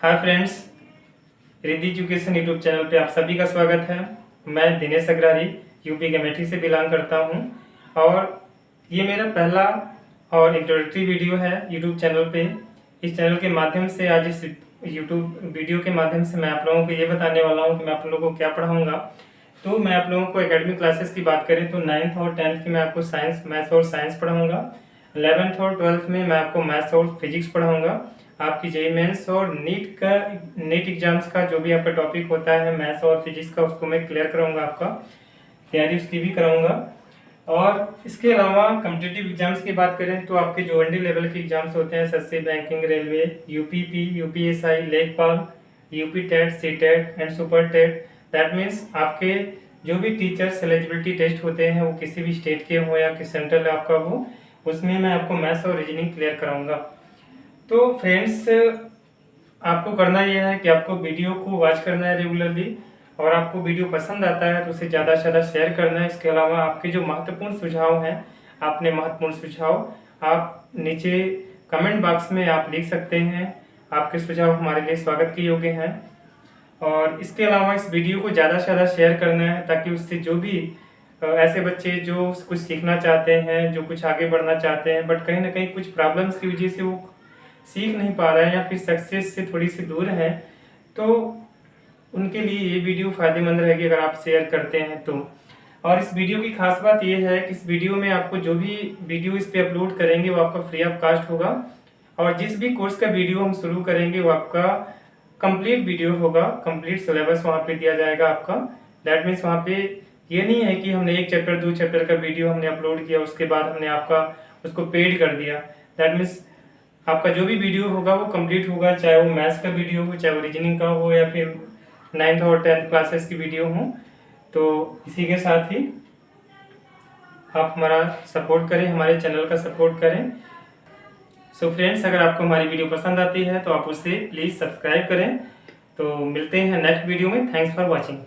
Hi friends, Riddhi education YouTube channel पे आप सभी का स्वागत है। मैं दिनेश agrahari यूपी के अमेठी से बिलोंग करता हूं और ये मेरा पहला और इंट्रोडक्टरी वीडियो है यूट्यूब चैनल पे। इस चैनल के माध्यम से आज इस यूट्यूब वीडियो के माध्यम से मैं आप लोगों को ये बताने वाला हूं कि मैं आप लोगों को क्या पढ़ाऊँगा। तो मैं आप लोगों को एकेडमिक क्लासेस की बात करें तो 9th और 10th की मैं आपको साइंस, मैथ्स और साइंस पढ़ाऊँगा। 11th और 12th में मैं आपको मैथ्स और फिजिक्स पढ़ाऊँगा। आपकी जेईई मेंस और नीट एग्जाम्स का जो भी आपका टॉपिक होता है मैथ्स और फिजिक्स का, उसको मैं क्लियर कराऊंगा, आपका तैयारी उसकी भी कराऊंगा। और इसके अलावा कॉम्पिटिटिव एग्जाम्स की बात करें तो आपके जो वनडे लेवल के एग्जाम्स होते हैं, SSC, banking, railway, UPP, UPSI, लेखपाल, UPTET, CTET and super TET, that means आपके जो भी टीचर्स एलिजिबिलिटी टेस्ट होते हैं वो किसी भी स्टेट के हो या किस सेंट्रल आपका हो, उसमें मैं आपको मैथ्स और रीजनिंग क्लियर कराऊंगा। तो फ्रेंड्स, आपको करना यह है कि आपको वीडियो को वॉच करना है रेगुलरली, और आपको वीडियो पसंद आता है तो उसे ज़्यादा से ज़्यादा शेयर करना है। इसके अलावा आपके जो महत्वपूर्ण सुझाव हैं, आपने महत्वपूर्ण सुझाव आप नीचे कमेंट बॉक्स में आप लिख सकते हैं। आपके सुझाव हमारे लिए स्वागत के योग्य हैं। और इसके अलावा इस वीडियो को ज़्यादा से ज़्यादा शेयर करना है ताकि उससे जो भी ऐसे बच्चे जो कुछ सीखना चाहते हैं, जो कुछ आगे बढ़ना चाहते हैं, बट कहीं ना कहीं कुछ प्रॉब्लम्स की वजह से वो सीख नहीं पा रहे हैं या फिर सक्सेस से थोड़ी सी दूर है, तो उनके लिए ये वीडियो फायदेमंद रहेगी अगर आप शेयर करते हैं तो। और इस वीडियो की खास बात ये है कि इस वीडियो में आपको जो भी वीडियो इस पे अपलोड करेंगे वो आपका फ्री ऑफ कास्ट होगा, और जिस भी कोर्स का वीडियो हम शुरू करेंगे वो आपका कंप्लीट वीडियो होगा। कंप्लीट सिलेबस वहाँ पे दिया जाएगा आपका। दैट मीन्स वहाँ पे ये नहीं है कि हमने 1 चैप्टर 2 चैप्टर का वीडियो हमने अपलोड किया उसके बाद हमने आपका उसको पेड कर दिया। दैट मीन्स आपका जो भी वीडियो होगा वो कंप्लीट होगा, चाहे वो मैथ्स का वीडियो हो, चाहे वो रीजनिंग का हो, या फिर 9th और 10th क्लासेस की वीडियो हो। तो इसी के साथ ही आप हमारा सपोर्ट करें, हमारे चैनल का सपोर्ट करें। सो फ्रेंड्स, अगर आपको हमारी वीडियो पसंद आती है तो आप उसे प्लीज़ सब्सक्राइब करें। तो मिलते हैं नेक्स्ट वीडियो में। Thanks for watching.